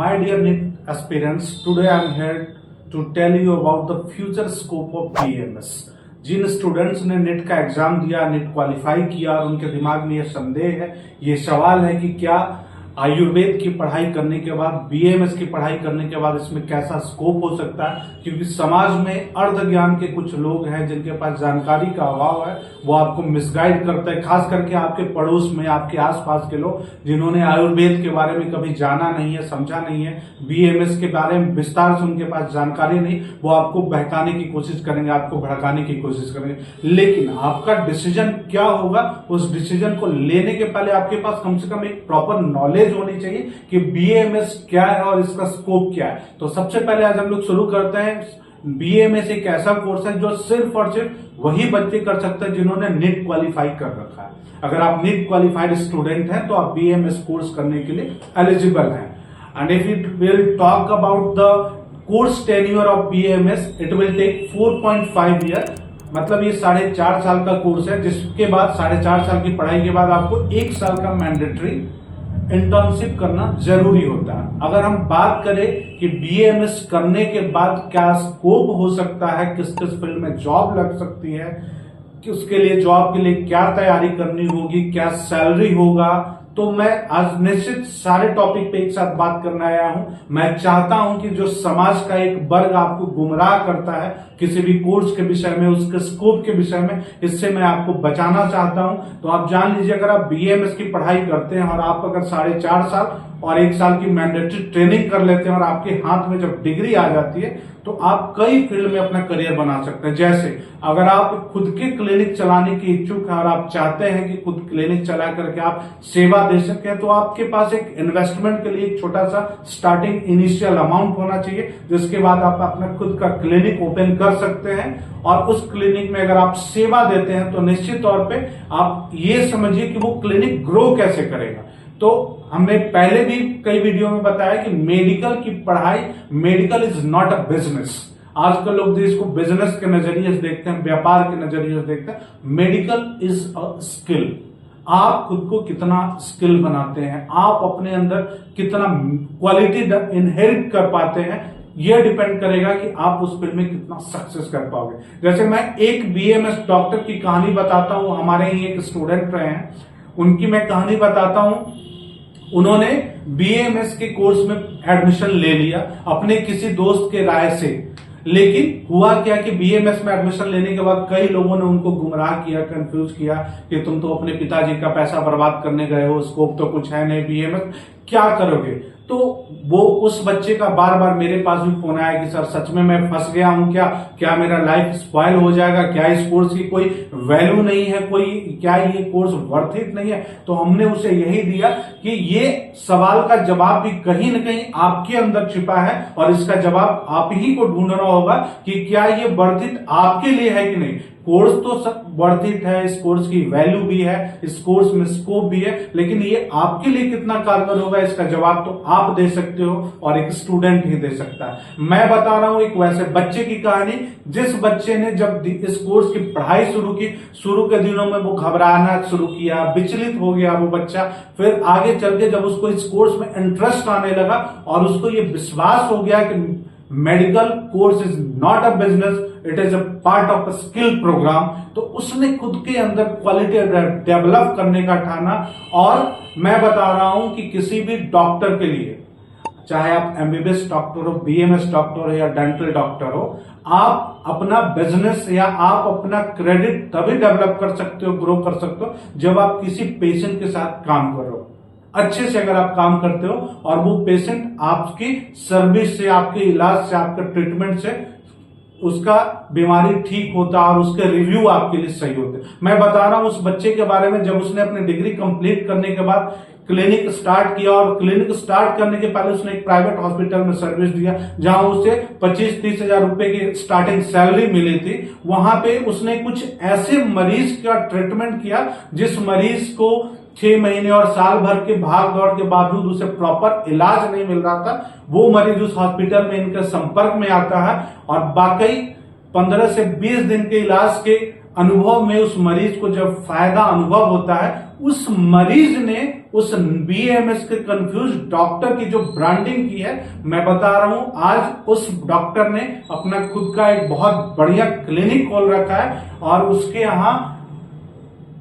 My dear NEET aspirants, today I am here to tell you about the future scope of BMS. जिन students ने NET का exam दिया, NET qualify किया और उनके दिमाग में ये संदेह है, ये सवाल है कि क्या आयुर्वेद की पढ़ाई करने के बाद, बीएमएस की पढ़ाई करने के बाद इसमें कैसा स्कोप हो सकता है। क्योंकि समाज में अर्ध ज्ञान के कुछ लोग हैं जिनके पास जानकारी का अभाव है, वो आपको मिसगाइड करते हैं। खास करके आपके पड़ोस में, आपके आसपास के लोग जिन्होंने आयुर्वेद के बारे में कभी जाना नहीं है, समझा नहीं है, बीएमएस के बारे में विस्तार से उनके पास जानकारी नहीं, वो आपको बहकाने की कोशिश करेंगे, आपको भड़काने की कोशिश करेंगे। लेकिन आपका डिसीजन क्या होगा, उस डिसीजन को लेने के पहले आपके पास कम से कम एक प्रॉपर नॉलेज होनी चाहिए कि बीएमएस क्या है और इसका स्कोप क्या है। तो सबसे पहले आज हम लोग शुरू करते हैं। बीएमएस एक ऐसा कोर्स है जो सिर्फ और सिर्फ वही बच्चे कर सकते हैं जिन्होंने नीट क्वालिफाई कर रखा है। अगर आप नीट क्वालिफाइड स्टूडेंट हैं तो आप बीएमएस कोर्स करने के लिए एलिजिबल हैं। And if it will talk about the course tenure of BMS, it will take 4.5 year. मतलब ये 4.5 साल का कोर्स है, जिसके बाद 4.5 साल की पढ़ाई के बाद आपको 1 साल का मैंडेटरी इंटर्नशिप करना जरूरी होता है। अगर हम बात करें कि बीएमएस करने के बाद क्या स्कोप हो सकता है, किस किस फील्ड में जॉब लग सकती है, कि उसके लिए जॉब के लिए क्या तैयारी करनी होगी, क्या सैलरी होगा, तो मैं आज निश्चित सारे टॉपिक पे एक साथ बात करने आया हूं। मैं चाहता हूं कि जो समाज का एक वर्ग आपको गुमराह करता है किसी भी कोर्स के विषय में, उसके स्कोप के विषय में, इससे मैं आपको बचाना चाहता हूं। तो आप जान लीजिए, अगर आप बीएमएस की पढ़ाई करते हैं और आप अगर 4.5 साल और 1 साल की मैंडेटरी ट्रेनिंग कर लेते हैं और आपके हाथ में जब डिग्री आ जाती है तो आप कई फील्ड में अपना करियर बना सकते हैं। जैसे अगर आप खुद के क्लिनिक चलाने की इच्छुक हैं और आप चाहते हैं कि खुद क्लिनिक चला करके आप सेवा दे सकें, तो आपके पास एक इन्वेस्टमेंट के लिए एक छोटा सा स्टार्टिंग इनिशियल अमाउंट होना चाहिए, जिसके बाद आप अपना खुद का क्लिनिक ओपन कर सकते हैं। और उस क्लिनिक में अगर आप सेवा देते हैं तो निश्चित तौर पे आप ये समझिए कि वो क्लिनिक ग्रो कैसे करेगा। तो हमने पहले भी कई वीडियो में बताया कि मेडिकल की पढ़ाई, medical is not a business. आजकल लोग इसको बिजनेस के नजरिए से देखते हैं, व्यापार के नजरिए से देखते हैं। Medical is a skill. आप खुद को कितना स्किल बनाते हैं, आप अपने अंदर कितना क्वालिटी इनहेरिट कर पाते हैं, यह डिपेंड करेगा कि आप उस फील्ड में कितना सक्सेस कर पाओगे। जैसे मैं एक बीएमएस डॉक्टर की कहानी बताता हूं, हमारे ही एक स्टूडेंट रहे हैं, उनकी मैं कहानी बताता हूं। उन्होंने बीएमएस के कोर्स में एडमिशन ले लिया अपने किसी दोस्त के राय से। लेकिन हुआ क्या कि बीएमएस में एडमिशन लेने के बाद कई लोगों ने उनको गुमराह किया, कंफ्यूज किया कि तुम तो अपने पिताजी का पैसा बर्बाद करने गए हो, स्कोप तो कुछ है नहीं, बीएमएस क्या करोगे। तो वो उस बच्चे का बार बार मेरे पास भी फोन आया कि सर सच में मैं फंस गया हूं क्या मेरा लाइफ स्पॉइल हो जाएगा, क्या इस कोर्स की कोई वैल्यू नहीं है, क्या ये कोर्स वर्थ इट नहीं है। तो हमने उसे यही दिया कि ये सवाल का जवाब भी कहीं न कहीं आपके अंदर छिपा है और इसका जवाब आप ही को ढूंढना होगा कि क्या ये वर्थ इट आपके लिए है कि नहीं। कोर्स तो सब वर्थ इट है, इस कोर्स की वैल्यू भी है, इस कोर्स में स्कोप भी है, लेकिन ये आपके लिए कितना कारगर होगा इसका जवाब तो आप दे सकते हो और एक स्टूडेंट ही दे सकता है। मैं बता रहा हूं एक वैसे बच्चे की कहानी, जिस बच्चे ने जब इस कोर्स की पढ़ाई शुरू की, शुरू के दिनों में वो घबराना शुरू किया, विचलित हो गया वो बच्चा। फिर आगे चल के जब उसको इस कोर्स में इंटरेस्ट आने लगा और उसको ये विश्वास हो गया कि medical course is not a business, it is a part of a skill programme, तो उसने खुद के अंदर क्वालिटी डेवलप करने का ठाना। और मैं बता रहा हूं कि किसी भी डॉक्टर के लिए, चाहे आप एमबीबीएस डॉक्टर हो, बीएमएस डॉक्टर हो या डेंटल डॉक्टर हो, आप अपना बिजनेस या आप अपना क्रेडिट तभी डेवलप कर सकते हो, ग्रो कर सकते हो जब आप किसी पेशेंट के साथ काम करो। अच्छे से अगर आप काम करते हो और वो पेशेंट आपकी सर्विस से, आपके इलाज से, आपके ट्रीटमेंट से उसका बीमारी ठीक होता और उसके रिव्यू आपके लिए सही होते। मैं बता रहा हूं उस बच्चे के बारे में, जब उसने अपनी डिग्री कंप्लीट करने के बाद क्लिनिक स्टार्ट किया और क्लिनिक स्टार्ट करने के पहले उसने एक प्राइवेट हॉस्पिटल में सर्विस दिया जहां उसे 25-30 हजार रुपए की स्टार्टिंग सैलरी मिली थी। वहां पे उसने कुछ ऐसे मरीज का ट्रीटमेंट किया जिस मरीज को 6 महीने और साल भर के भाग दौड़ के बावजूद उसे प्रॉपर इलाज नहीं मिल रहा था, वो मरीज उस हॉस्पिटल में इनके संपर्क में आता है और वाकई 15 से 20 दिन के इलाज के अनुभव में उस मरीज को जब फायदा अनुभव होता है, उस मरीज ने उस बीएमएस के कंफ्यूज डॉक्टर की जो ब्रांडिंग की है, मैं बता रहा हूं आज उस डॉक्टर ने अपना खुद का एक बहुत बढ़िया क्लिनिक खोल रखा है और उसके यहां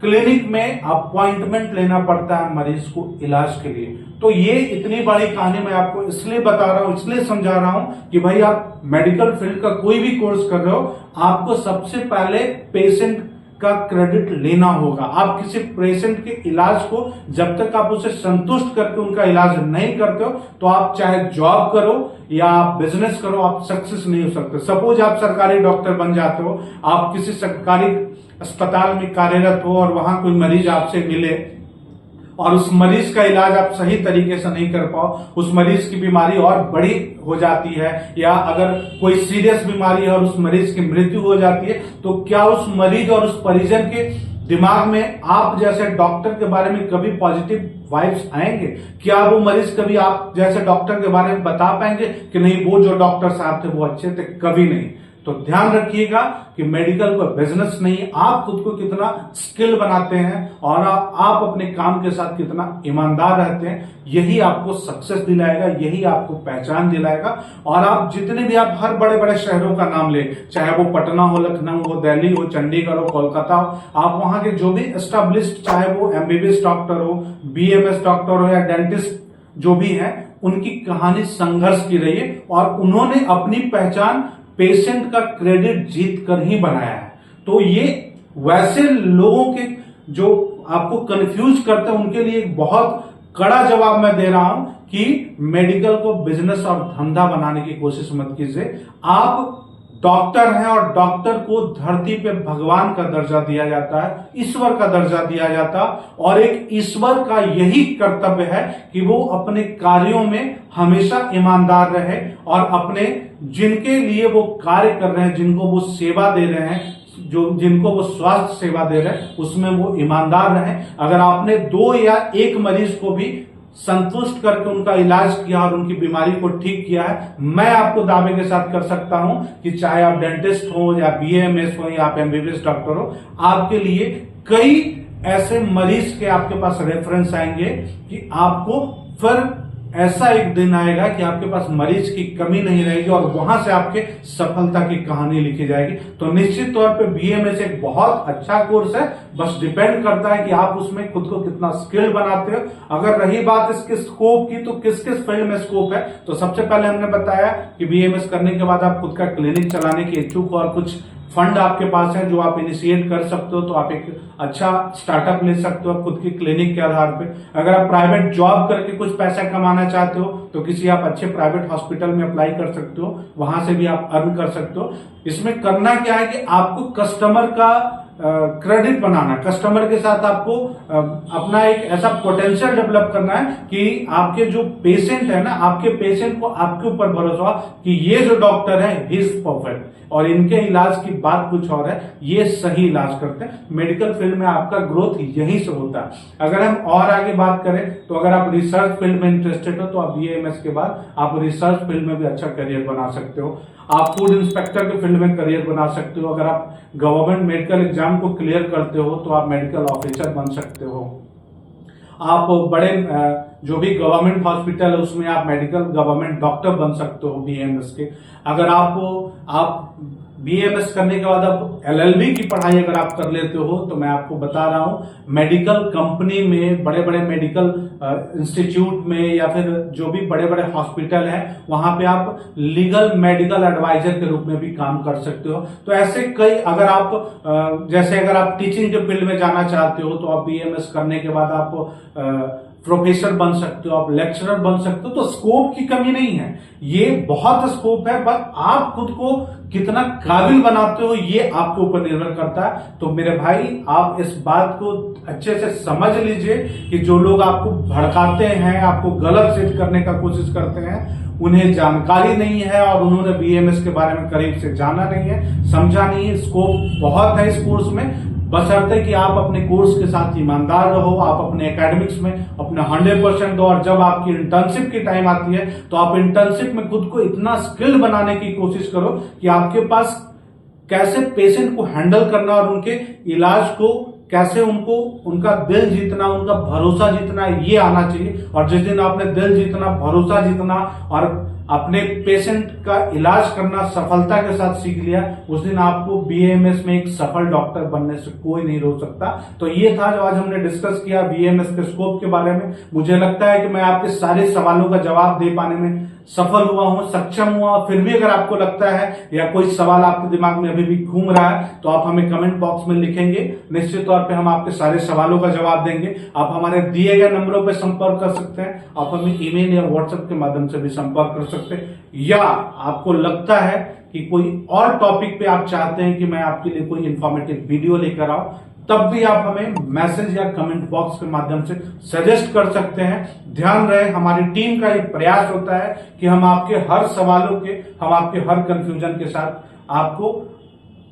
क्लिनिक में अपॉइंटमेंट लेना पड़ता है मरीज को इलाज के लिए। तो ये इतनी बड़ी कहानी मैं आपको इसलिए बता रहा हूं, इसलिए समझा रहा हूं कि भाई आप मेडिकल फील्ड का कोई भी कोर्स कर रहे हो, आपको सबसे पहले पेशेंट का क्रेडिट लेना होगा। आप किसी पेशेंट के इलाज को जब तक आप उसे संतुष्ट करके उनका इलाज नहीं करते हो, तो आप चाहे जॉब करो या आप बिजनेस करो, आप सक्सेस नहीं हो सकते। सपोज आप सरकारी डॉक्टर बन जाते हो, आप किसी सरकारी अस्पताल में कार्यरत हो और वहां कोई मरीज आपसे मिले और उस मरीज का इलाज आप सही तरीके से नहीं कर पाओ, उस मरीज की बीमारी और बड़ी हो जाती है, या अगर कोई सीरियस बीमारी है और उस मरीज की मृत्यु हो जाती है, तो क्या उस मरीज और उस परिजन के दिमाग में आप जैसे डॉक्टर के बारे में कभी पॉजिटिव वाइब्स आएंगे? क्या वो मरीज कभी आप जैसे डॉक्टर के बारे में बता पाएंगे कि नहीं वो जो डॉक्टर साहब थे वो अच्छे थे? कभी नहीं। तो ध्यान रखिएगा कि मेडिकल को बिजनेस नहीं, आप खुद को कितना स्किल बनाते हैं और आप अपने काम के साथ कितना ईमानदार रहते हैं, यही आपको सक्सेस दिलाएगा, यही आपको पहचान दिलाएगा। और आप जितने भी आप हर बड़े बड़े शहरों का नाम ले, चाहे वो पटना हो, लखनऊ हो, दिल्ली हो, चंडीगढ़ हो, कोलकाता हो, आप वहां के जो भी एस्टेब्लिश्ड, चाहे वो एमबीबीएस डॉक्टर हो, बीएमएस डॉक्टर हो या डेंटिस्ट जो भी है, उनकी कहानी संघर्ष की रही है और उन्होंने अपनी पहचान पेशेंट का क्रेडिट जीत कर ही बनाया है। तो ये वैसे लोगों के जो आपको कंफ्यूज करते हैं उनके लिए एक बहुत कड़ा जवाब मैं दे रहा हूं कि मेडिकल को बिजनेस और धंधा बनाने की कोशिश मत कीजिए। आप डॉक्टर हैं और डॉक्टर को धरती पे भगवान का दर्जा दिया जाता है, ईश्वर का दर्जा दिया जाता है, और एक ईश्वर का यही कर्तव्य है कि वो अपने कार्यों में हमेशा ईमानदार रहे और अपने जिनके लिए वो कार्य कर रहे हैं, जिनको वो सेवा दे रहे हैं, जो जिनको वो स्वास्थ्य सेवा दे रहे हैं, उसमें वो ईमानदार रहे। अगर आपने 2 या 1 मरीज को भी संतुष्ट करके उनका इलाज किया और उनकी बीमारी को ठीक किया है, मैं आपको दावे के साथ कर सकता हूं कि चाहे आप डेंटिस्ट हो या बीएमएस हो या आप एमबीबीएस डॉक्टर हो, आपके लिए कई ऐसे मरीज के आपके पास रेफरेंस आएंगे कि आपको फिर ऐसा एक दिन आएगा कि आपके पास मरीज की कमी नहीं रहेगी और वहां से आपके सफलता की कहानी लिखी जाएगी। तो निश्चित तौर पे बीएमएस एक बहुत अच्छा कोर्स है, बस डिपेंड करता है कि आप उसमें खुद को कितना स्किल बनाते हो। अगर रही बात इसके स्कोप की, तो किस किस फील्ड में स्कोप है, तो सबसे पहले हमने बताया कि बीएमएस करने के बाद आप खुद का क्लिनिक चलाने की इच्छुक हो और कुछ फंड आपके पास है जो आप इनिशिएट कर सकते हो, तो आप एक अच्छा स्टार्टअप ले सकते हो खुद की क्लिनिक के आधार पे। अगर आप प्राइवेट जॉब करके कुछ पैसा कमाना चाहते हो, तो किसी आप अच्छे प्राइवेट हॉस्पिटल में अप्लाई कर सकते हो, वहां से भी आप अर्न कर सकते हो। इसमें करना क्या है कि आपको कस्टमर का क्रेडिट बनाना, कस्टमर के साथ आपको अपना एक ऐसा पोटेंशियल डेवलप करना है कि आपके जो पेशेंट है ना, आपके पेशेंट को आपके ऊपर भरोसा हो कि ये जो डॉक्टर है ही इज परफेक्ट और इनके इलाज की बात कुछ और है, ये सही इलाज करते हैं। मेडिकल फील्ड में आपका ग्रोथ यहीं से होता है। अगर हम और आगे बात करें तो अगर आप रिसर्च फील्ड में इंटरेस्टेड हो तो आप बीएमएस के बाद आप रिसर्च फील्ड में भी अच्छा करियर बना सकते हो। आप फूड इंस्पेक्टर के फील्ड में करियर बना सकते हो। अगर आप गवर्नमेंट मेडिकल एग्जाम को क्लियर करते हो तो आप मेडिकल ऑफिसर बन सकते हो। आप बड़े जो भी गवर्नमेंट हॉस्पिटल है उसमें आप मेडिकल गवर्नमेंट डॉक्टर बन सकते हो बीएमएस के। अगर आप बीएमएस करने के बाद आप एलएलबी की पढ़ाई अगर आप कर लेते हो तो मैं आपको बता रहा हूं मेडिकल कंपनी में, बड़े बड़े मेडिकल इंस्टीट्यूट में या फिर जो भी बड़े बड़े हॉस्पिटल हैं वहां पे आप लीगल मेडिकल एडवाइजर के रूप में भी काम कर सकते हो। तो ऐसे कई, अगर आप जैसे अगर आप टीचिंग के फील्ड में जाना चाहते हो तो आप बीएमएस करने के बाद आप प्रोफेसर बन सकते हो, आप लेक्चरर बन सकते हो। तो स्कोप की कमी नहीं है, ये बहुत स्कोप है, बस आप खुद को कितना काबिल बनाते हो ये आपके ऊपर निर्भर करता है। तो मेरे भाई, आप इस बात को अच्छे से समझ लीजिए कि जो लोग आपको भड़काते हैं, आपको गलत सिद्ध करने का कोशिश करते हैं, उन्हें जानकारी नहीं है और उन्होंने बीएमएस के बारे में करीब से जाना नहीं है, समझा नहीं है। स्कोप बहुत है इस कोर्स में, बशर्ते कि आप अपने कोर्स के साथ ईमानदार रहो, आप अपने एकेडमिक्स में अपना 100% दो और जब आपकी इंटर्नशिप की टाइम आती है तो आप इंटर्नशिप में खुद को इतना स्किल बनाने की कोशिश करो कि आपके पास कैसे पेशेंट को हैंडल करना और उनके इलाज को कैसे उनको उनका दिल जीतना, उनका भरोसा जीतना, ये आना चाहिए। और जिस दिन आपने दिल जीतना, भरोसा जीतना और अपने पेशेंट का इलाज करना सफलता के साथ सीख लिया, उस दिन आपको बीएएमएस में एक सफल डॉक्टर बनने से कोई नहीं रोक सकता। तो ये था जो आज हमने डिस्कस किया बीएएमएस के स्कोप के बारे में। मुझे लगता है कि मैं आपके सारे सवालों का जवाब दे पाने में सफल हुआ हूं, सक्षम हुआ। फिर भी अगर आपको लगता है या कोई सवाल आपके दिमाग में अभी भी घूम रहा है तो आप हमें कमेंट बॉक्स में लिखेंगे। निश्चित तौर पे हम आपके सारे सवालों का जवाब देंगे। आप हमारे दिए गए नंबरों पर संपर्क कर सकते हैं। आप हमें ईमेल या व्हाट्सएप के माध्यम से भी संपर्क कर सकते हैं। या आपको लगता है कि कोई और टॉपिक पे आप चाहते हैं कि मैं आपके लिए कोई इंफॉर्मेटिव वीडियो लेकर आऊं, तब भी आप हमें मैसेज या कमेंट बॉक्स के माध्यम से सजेस्ट कर सकते हैं। ध्यान रहे, हमारी टीम का एक प्रयास होता है कि हम आपके हर सवालों के, हम आपके हर कंफ्यूजन के साथ आपको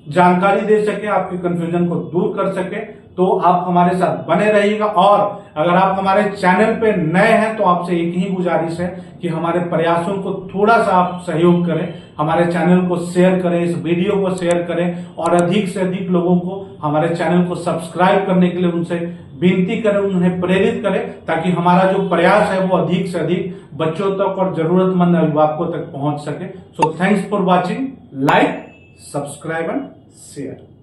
जानकारी दे सके, आपके कंफ्यूजन को दूर कर सके। तो आप हमारे साथ बने रहिएगा। और अगर आप हमारे चैनल पे नए हैं तो आपसे एक ही गुजारिश है कि हमारे प्रयासों को थोड़ा सा आप सहयोग करें, हमारे चैनल को शेयर करें, इस वीडियो को शेयर करें और अधिक से अधिक लोगों को हमारे चैनल को सब्सक्राइब करने के लिए उनसे विनती करें, उन्हें प्रेरित करें, ताकि हमारा जो प्रयास है वो अधिक से अधिक बच्चों तक और जरूरतमंद अभिभावकों तक पहुंच सके। So thanks for watching. Like, subscribe and share.